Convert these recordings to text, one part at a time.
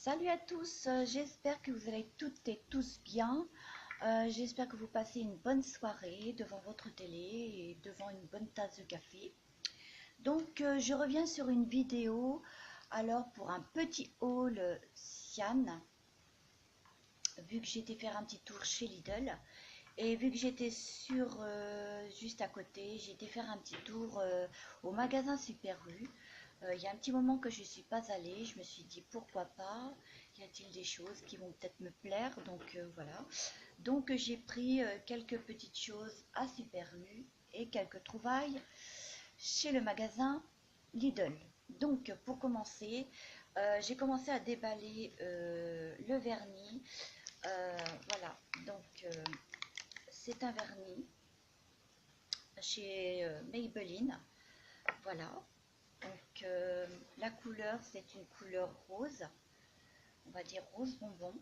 Salut à tous, j'espère que vous allez toutes et tous bien. J'espère que vous passez une bonne soirée devant votre télé et devant une bonne tasse de café. Donc je reviens sur une vidéo alors pour un petit haul Sian, vu que j'étais faire un petit tour chez Lidl et vu que j'étais juste à côté, j'ai été faire un petit tour au magasin Super U. Il y a un petit moment que je ne suis pas allée, je me suis dit pourquoi pas, y a-t-il des choses qui vont peut-être me plaire, donc voilà. Donc j'ai pris quelques petites choses à Super U et quelques trouvailles chez le magasin Lidl. Donc pour commencer, j'ai commencé à déballer le vernis. Voilà, donc c'est un vernis chez Maybelline. Voilà, donc la couleur c'est une couleur rose, on va dire rose bonbon.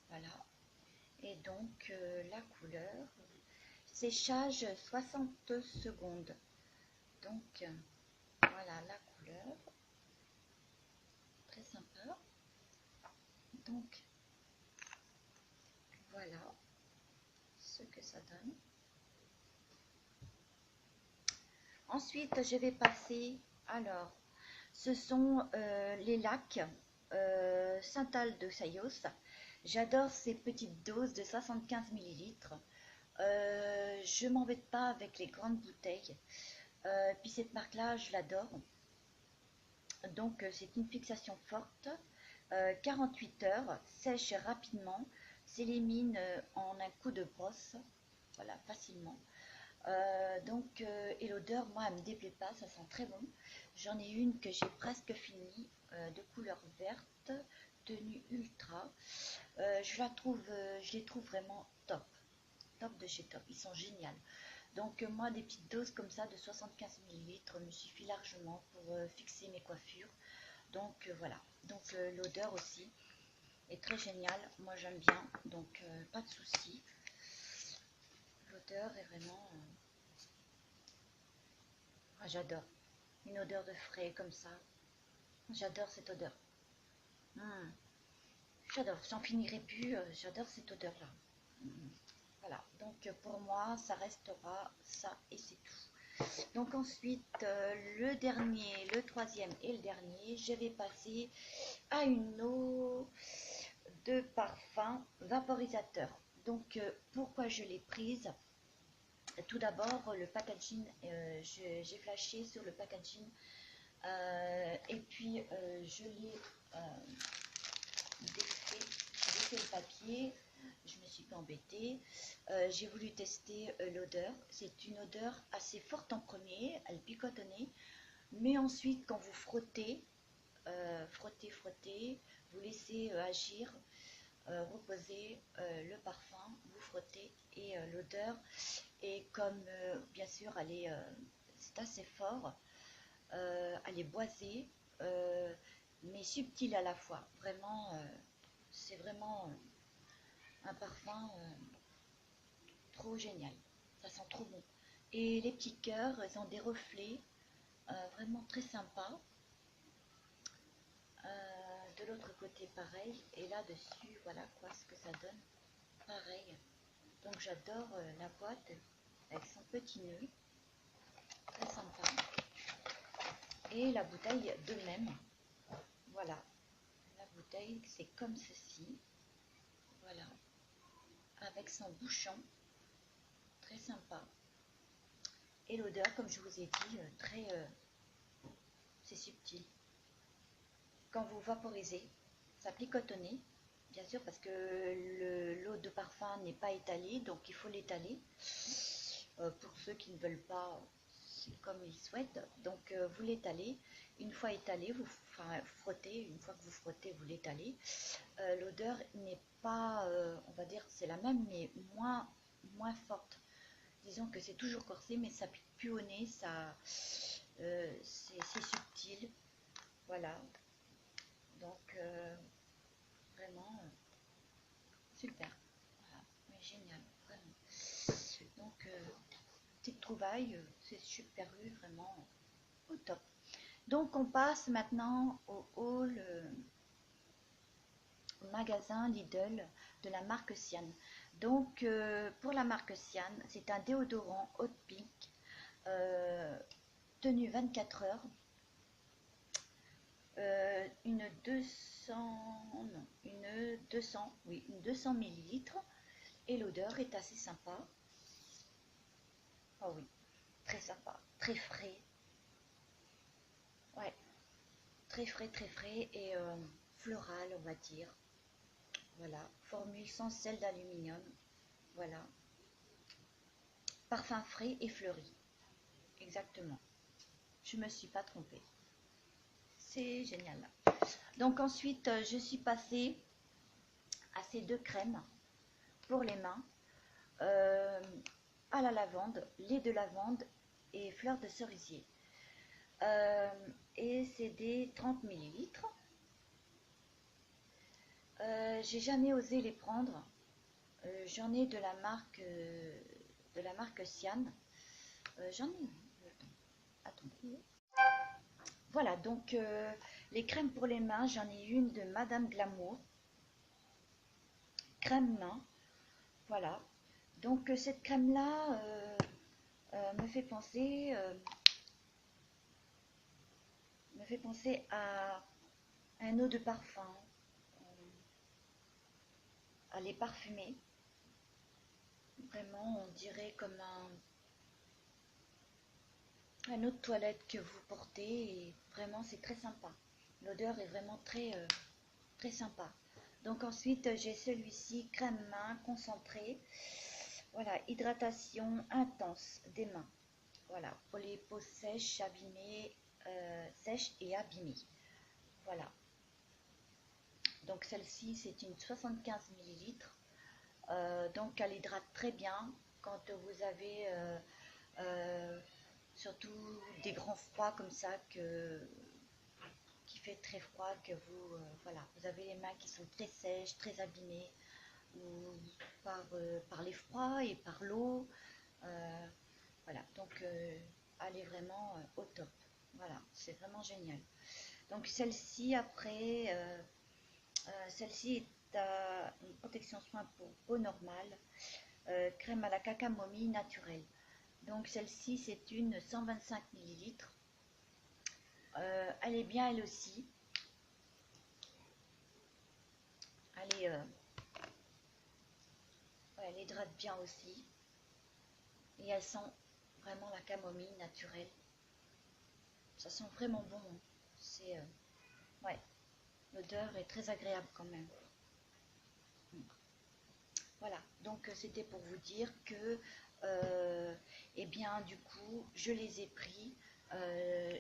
Voilà, et donc la couleur, séchage 60 secondes. Donc voilà la couleur, très sympa. Donc voilà ce que ça donne. Ensuite je vais passer, alors ce sont les lacs Santal de Sayos. J'adore ces petites doses de 75 millilitres. Je m'embête pas avec les grandes bouteilles. Puis cette marque là je l'adore. Donc c'est une fixation forte, 48 heures, sèche rapidement, s'élimine en un coup de brosse, voilà, facilement. Et l'odeur, moi, elle me déplaît pas, ça sent très bon. J'en ai une que j'ai presque finie, de couleur verte, tenue ultra. Je les trouve vraiment top, top de chez top, ils sont géniaux. Donc moi, des petites doses comme ça de 75 millilitres me suffit largement pour fixer mes coiffures. Donc voilà, donc l'odeur aussi est très géniale, moi j'aime bien, donc pas de souci. L'odeur est vraiment... j'adore, une odeur de frais comme ça, j'adore cette odeur. J'adore, j'en finirai plus, j'adore cette odeur-là. Voilà, donc pour moi, ça restera ça et c'est tout. Donc ensuite, le dernier, le troisième et le dernier, je vais passer à une eau de parfum vaporisateur. Donc pourquoi je l'ai prise? Tout d'abord, le packaging, j'ai flashé sur le packaging et puis je l'ai défait, j'ai défait le papier, je me suis pas embêtée. J'ai voulu tester l'odeur. C'est une odeur assez forte en premier, elle picote au nez, mais ensuite quand vous frottez, frottez, vous laissez agir, reposer le parfum, vous frottez et l'odeur est comme, bien sûr, c'est assez fort, elle est boisée, mais subtile à la fois. Vraiment, c'est vraiment un parfum trop génial. Ça sent trop bon. Et les petits cœurs, ils ont des reflets vraiment très sympas. De l'autre côté pareil, et là dessus voilà quoi ce que ça donne, pareil. Donc j'adore la boîte avec son petit nœud, très sympa, et la bouteille de même. Voilà, la bouteille c'est comme ceci, voilà, avec son bouchon, très sympa. Et l'odeur, comme je vous ai dit, très c'est subtil. Quand vous vaporisez, ça picote au nez, bien sûr, parce que l'eau de parfum n'est pas étalée, donc il faut l'étaler. Pour ceux qui ne veulent pas, c'est comme ils souhaitent. Donc vous l'étalez. Une fois étalé, vous frottez. Une fois que vous frottez, vous l'étalez. L'odeur n'est pas, on va dire, c'est la même, mais moins forte. Disons que c'est toujours corsé, mais ça pique plus au nez, c'est subtil. Voilà. Donc vraiment super. Voilà. Mais génial, vraiment. Donc petite trouvaille, c'est Super U, vraiment au top. Donc on passe maintenant au haul magasin Lidl de la marque Sian. Donc pour la marque Sian, c'est un déodorant Hot Pink, tenue 24 heures, une 200, non, une 200, oui, une 200 millilitres, et l'odeur est assez sympa. Oh oui, très sympa, très frais. Ouais, très frais et floral, on va dire. Voilà, formule sans sel d'aluminium. Voilà, parfum frais et fleuri. Exactement. Je me suis pas trompée. C'est génial. Donc ensuite, je suis passée à ces deux crèmes pour les mains, à la lavande, lait de lavande et fleurs de cerisier. Et c'est des 30 millilitres. J'ai jamais osé les prendre. J'en ai de la marque Sian. J'en ai. Attendez. Voilà, donc les crèmes pour les mains, j'en ai une de Madame Glamour, crème main. Voilà. Donc cette crème-là me fait penser à un eau de parfum, à les parfumer. Vraiment, on dirait comme un eau de toilette que vous portez et vraiment c'est très sympa. L'odeur est vraiment très sympa. Donc ensuite j'ai celui-ci, crème main concentrée. Voilà, hydratation intense des mains. Voilà, pour les peaux sèches, abîmées, sèches et abîmées. Voilà. Donc celle-ci, c'est une 75 millilitres. Donc elle hydrate très bien quand vous avez surtout des grands froids comme ça qui fait très froid, que vous voilà, vous avez les mains qui sont très sèches, très abîmées ou par les froids et par l'eau. Voilà, donc elle est vraiment au top. Voilà, c'est vraiment génial. Donc celle-ci après, celle-ci est une protection soin pour peau normale, crème à la cacamomille naturelle. Donc celle-ci c'est une 125 millilitres. Elle est bien elle aussi. Elle est, elle hydrate bien aussi. Et elle sent vraiment la camomille naturelle. Ça sent vraiment bon. Hein. C'est ouais, l'odeur est très agréable quand même. Voilà, donc c'était pour vous dire que, eh bien, du coup, je les ai pris.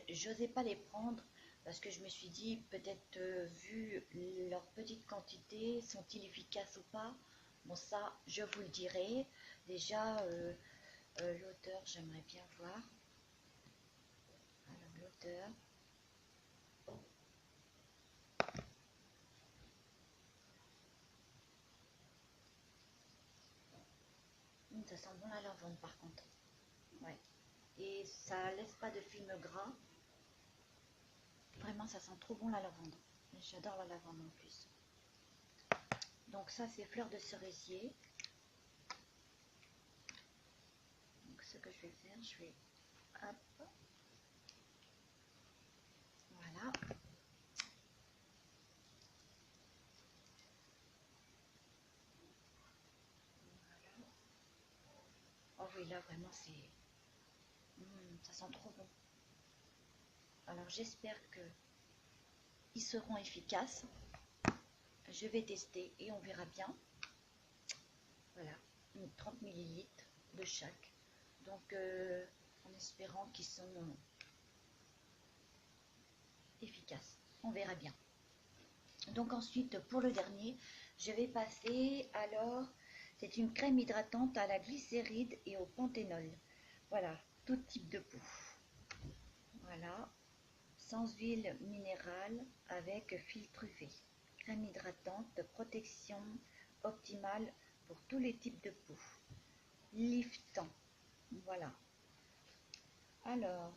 J'osais pas les prendre parce que je me suis dit, peut-être vu leur petite quantité, sont-ils efficaces ou pas? Bon, ça, je vous le dirai. Déjà, l'odeur, j'aimerais bien voir. Alors, l'odeur. Ça sent bon la lavande par contre. Ouais. Et ça laisse pas de film gras. Vraiment, ça sent trop bon la lavande. J'adore la lavande en plus. Donc ça, c'est fleurs de cerisier. Donc ce que je vais faire, je vais... Hop. Voilà. Oh oui, là, vraiment, c'est... ça sent trop bon. Alors, j'espère que ils seront efficaces. Je vais tester et on verra bien. Voilà, 30 millilitres de chaque. Donc, en espérant qu'ils sont efficaces. On verra bien. Donc ensuite, pour le dernier, je vais passer alors, c'est une crème hydratante à la glycéride et au panthénol. Voilà, tout type de peau. Voilà, sans huile minérale avec filtre UV. Crème hydratante, protection optimale pour tous les types de peau. Liftant. Voilà. Alors,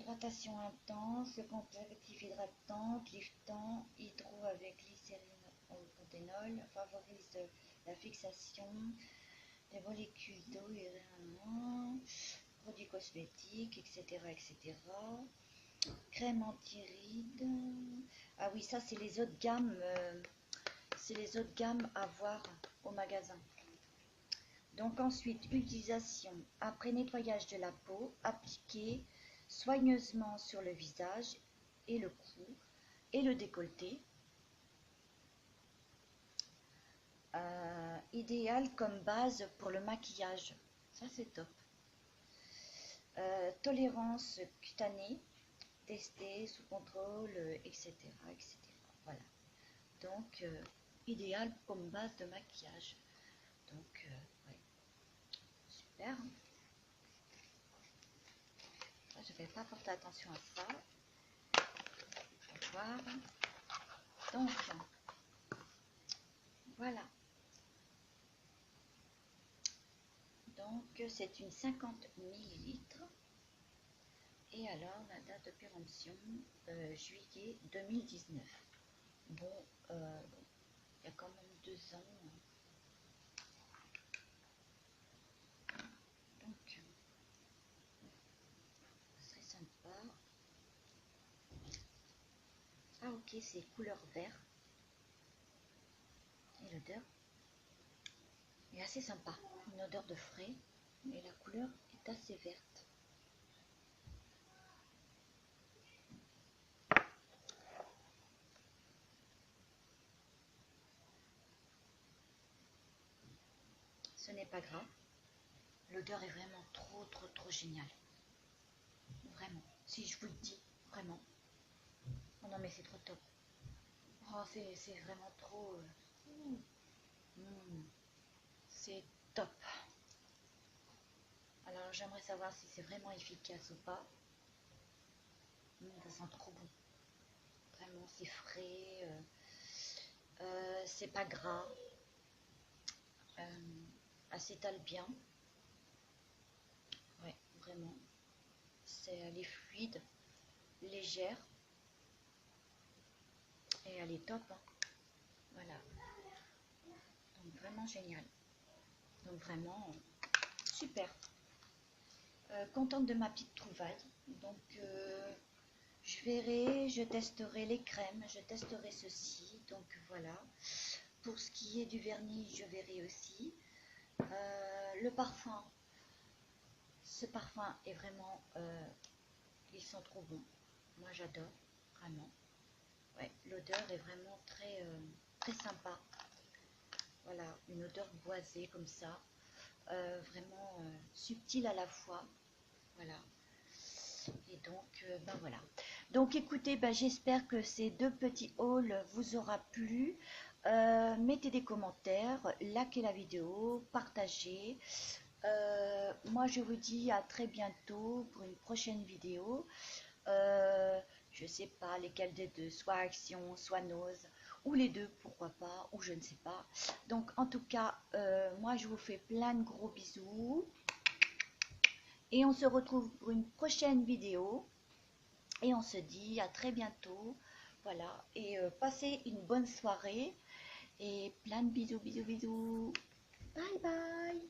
Hydratation intense, complexe hydratante, liftant, hydro avec glycérine au panthénol, favorise la fixation des molécules d'eau et produits cosmétiques, etc., etc. Crème anti-rides. Ah oui, ça c'est les autres gammes. C'est les autres gammes à voir au magasin. Donc ensuite, utilisation. Après nettoyage de la peau, appliquer soigneusement sur le visage et le cou et le décolleté. Idéal comme base pour le maquillage. Ça c'est top. Tolérance cutanée, testée sous contrôle, etc., etc. Voilà. Donc idéal comme base de maquillage. Donc ouais. Super. Je ne vais pas porter attention à ça. Voir. Donc voilà. Donc c'est une 50 ml. Et alors la date de péremption, juillet 2019. Bon, il y a quand même 2 ans. Donc ce serait sympa. Ah ok, c'est couleur vert. Et l'odeur est assez sympa. Une odeur de frais. Et la couleur est assez verte. Ce n'est pas grave. L'odeur est vraiment trop géniale. Vraiment. Si je vous le dis, vraiment. Oh non mais c'est trop top. Oh c'est vraiment trop... c'est top. Alors j'aimerais savoir si c'est vraiment efficace ou pas. Ça sent trop bon. Vraiment c'est frais. C'est pas gras. Elle s'étale bien. Ouais, vraiment. Elle est fluide, légère. Et elle est top. Hein. Voilà. Donc vraiment génial. Donc vraiment super. Contente de ma petite trouvaille. Donc je verrai, je testerai les crèmes, je testerai ceci. Donc voilà. Pour ce qui est du vernis, je verrai aussi. Le parfum, ce parfum est vraiment, ils sont trop bons. Moi j'adore, vraiment. Ouais, l'odeur est vraiment très sympa. Voilà, une odeur boisée comme ça. Vraiment subtile à la fois. Voilà. Et donc, ben voilà. Donc écoutez, ben, j'espère que ces 2 petits hauls vous aura plu. Mettez des commentaires, likez la vidéo, partagez. Moi je vous dis à très bientôt pour une prochaine vidéo. Je sais pas lesquelles des deux, soit Action, soit Nose, ou les deux, pourquoi pas, ou je ne sais pas. Donc en tout cas, moi je vous fais plein de gros bisous. Et on se retrouve pour une prochaine vidéo. Et on se dit à très bientôt. Voilà. Et passez une bonne soirée. Et plein de bisous, bisous, bisous. Bye bye.